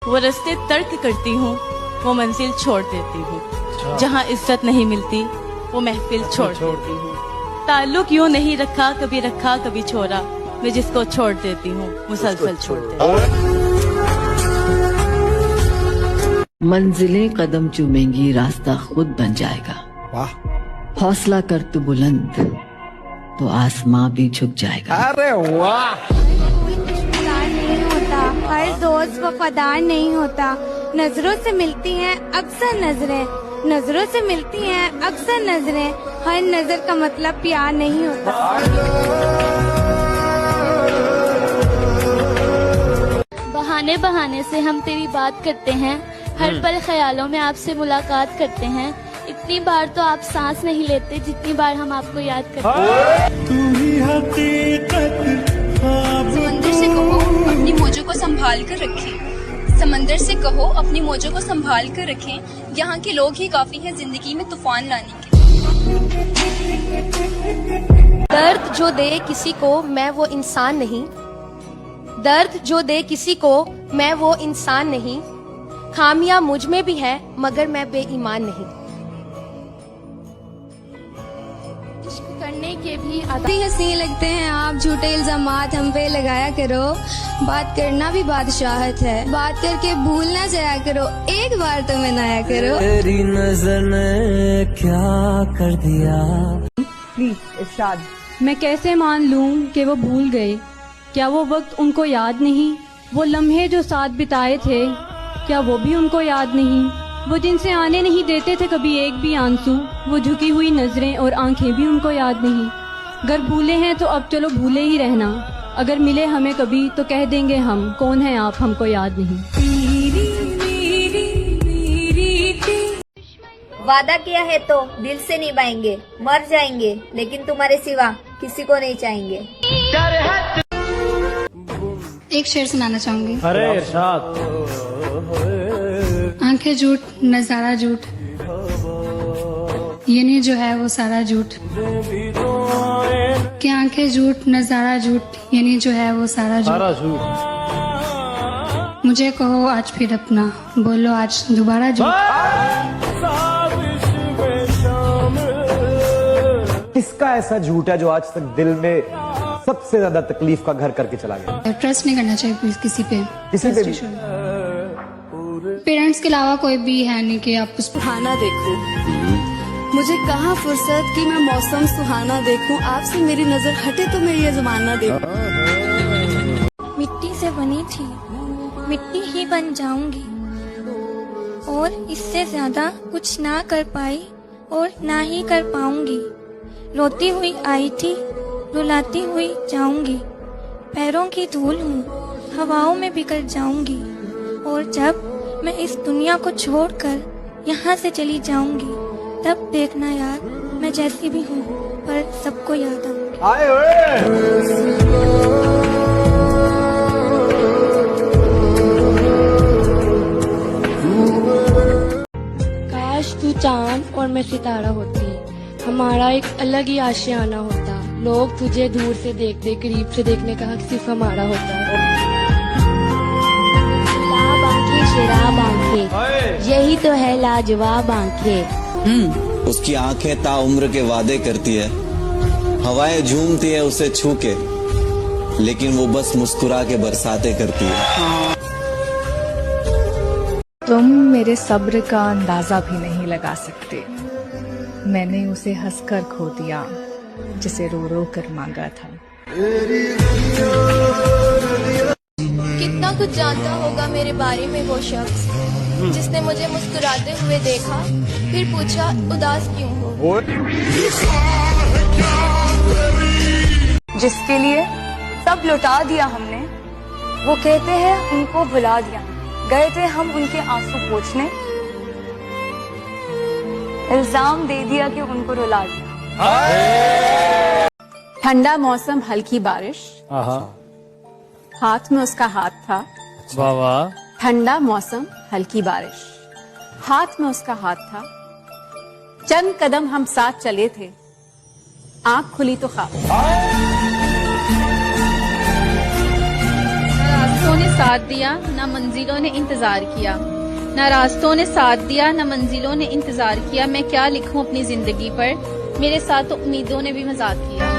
वो रास्ते तर्क करती हूँ, वो मंजिल छोड़ देती हूँ। जहाँ इज्जत नहीं मिलती वो महफिल छोड़ देती हूँ। ताल्लुक यूँ नहीं रखा कभी छोड़ा, मैं जिसको छोड़ देती हूँ मुसलसल छोड़ देती हूँ। मंजिलें कदम चूमेंगी, रास्ता खुद बन जाएगा। वाह। हौसला कर तू बुलंद तो आसमां भी झुक जाएगा। अरे वाह। नहीं होता, हर दोस्त वफादार नहीं होता। नजरों से मिलती हैं अक्सर नजरें, नजरों से मिलती हैं अक्सर नजरें। हर नजर का मतलब प्यार नहीं होता। बहाने बहाने से हम तेरी बात करते हैं, हर पल ख्यालों में आपसे मुलाकात करते हैं। इतनी बार तो आप सांस नहीं लेते जितनी बार हम आपको याद करते हैं। समंदर से कहो अपनी मौजों को संभाल कर रखें, समंदर से कहो अपनी मौजों को संभाल कर रखें। यहाँ के लोग ही काफी हैं जिंदगी में तूफान लाने के। दर्द जो दे किसी को मैं वो इंसान नहीं, दर्द जो दे किसी को मैं वो इंसान नहीं। खामियां मुझ में भी है मगर मैं बेईमान नहीं। इश्क करने के भी हंसी लगते हैं आप, झूठे इल्जामात हम पे लगाया करो। बात करना भी बादशाहत है, बात करके भूल ना जाया करो। एक बार तो मनाया करो। तेरी नजर ने क्या कर दिया। प्लीज इरशाद। मैं कैसे मान लूं कि वो भूल गए? क्या वो वक्त उनको याद नहीं? वो लम्हे जो साथ बिताए थे क्या वो भी उनको याद नहीं? वो जिनसे आने नहीं देते थे कभी एक भी आंसू, वो झुकी हुई नजरें और आंखें भी उनको याद नहीं। अगर भूले हैं तो अब चलो भूले ही रहना, अगर मिले हमें कभी तो कह देंगे हम, कौन है आप हमको याद नहीं। वादा किया है तो दिल से निभाएंगे, मर जाएंगे लेकिन तुम्हारे सिवा किसी को नहीं चाहेंगे। एक शेर सुनाना चाहूंगी। अरे इरशाद। आंखें झूठ नजारा झूठ, ये नहीं जो है वो सारा झूठ। कि आंखें झूठ नजारा झूठ, ये नहीं जो है वो सारा झूठ। मुझे कहो आज फिर अपना, बोलो आज दोबारा झूठ। किसका ऐसा झूठ है जो आज तक दिल में सबसे ज्यादा तकलीफ का घर करके चला गया? ट्रस्ट नहीं करना चाहिए प्लीज किसी पे भी। पेरेंट्स के अलावा कोई भी है नहीं कि आप उस सुहाना देखूं। मुझे कहाँ फुर्सत कि मैं मौसम सुहाना देखूं। आपसे मेरी नजर हटे तो मैं ये जमाना देखूं। मिट्टी से बनी थी, मिट्टी ही बन जाऊंगी, और इससे ज्यादा कुछ ना कर पाई और ना ही कर पाऊंगी। रोती हुई आई थी, रुलाती हुई जाऊंगी। पैरों की धूल हूँ, हवाओं में बिखर जाऊंगी। और जब मैं इस दुनिया को छोड़कर यहाँ से चली जाऊंगी, तब देखना यार मैं जैसी भी हूँ पर सबको याद आऊंगी। काश तू चांद और मैं सितारा होती, हमारा एक अलग ही आशियाना होता। लोग तुझे दूर से देखते, करीब से देखने का हक सिर्फ हमारा होता। लाब आंखें शराब आंखें, यही तो है लाजवाब आंखें। उसकी आंखें ताउम्र के वादे करती है, हवाएं झूमती है उसे छू के, लेकिन वो बस मुस्कुरा के बरसाते करती है। तुम मेरे सब्र का अंदाजा भी नहीं लगा सकते। मैंने उसे हंसकर खो दिया जिसे रो रो कर मांगा था। कितना कुछ जानता होगा मेरे बारे में वो शख्स जिसने मुझे मुस्कुराते हुए देखा, फिर पूछा उदास क्यों हो। जिसके लिए सब लुटा दिया हमने, वो कहते हैं उनको भुला दिया। गए थे हम उनके आंसू पोंछने, इल्जाम दे दिया कि उनको रुला दिया। ठंडा मौसम हल्की बारिश, हाथ में उसका हाथ था। ठंडा मौसम हल्की बारिश, हाथ में उसका हाथ था। चंद कदम हम साथ चले थे, आंख खुली तो ख्वाब। रास्तों ने साथ दिया न मंजिलों ने इंतजार किया, न रास्तों ने साथ दिया न मंजिलों ने इंतजार किया। मैं क्या लिखूं अपनी जिंदगी पर, मेरे साथ तो उम्मीदों ने भी मजाक किया।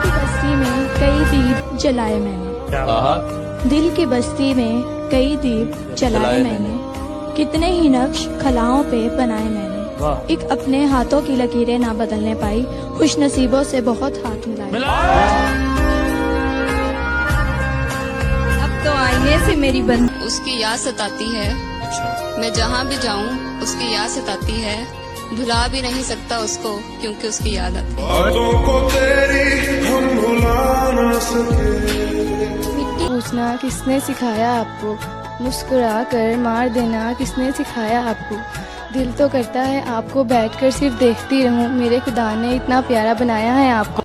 बस्ती में कई दीप जलाए मैंने, दिल की बस्ती में कई दीप जलाए मैंने, कितने ही नक्श खलाओं पे बनाए मैंने, एक अपने हाथों की लकीरें ना बदलने पाई, खुश नसीबों से बहुत हाथ मिलाए। अब तो आईने से मेरी बंद उसकी याद सताती है, मैं जहाँ भी जाऊँ उसकी याद सताती है, भुला भी नहीं सकता उसको क्योंकि उसकी याद आती मिट्टी पूछना किसने सिखाया आपको, मुस्कुरा कर मार देना किसने सिखाया आपको, दिल तो करता है आपको बैठकर सिर्फ देखती रहूं, मेरे खुदा ने इतना प्यारा बनाया है आपको।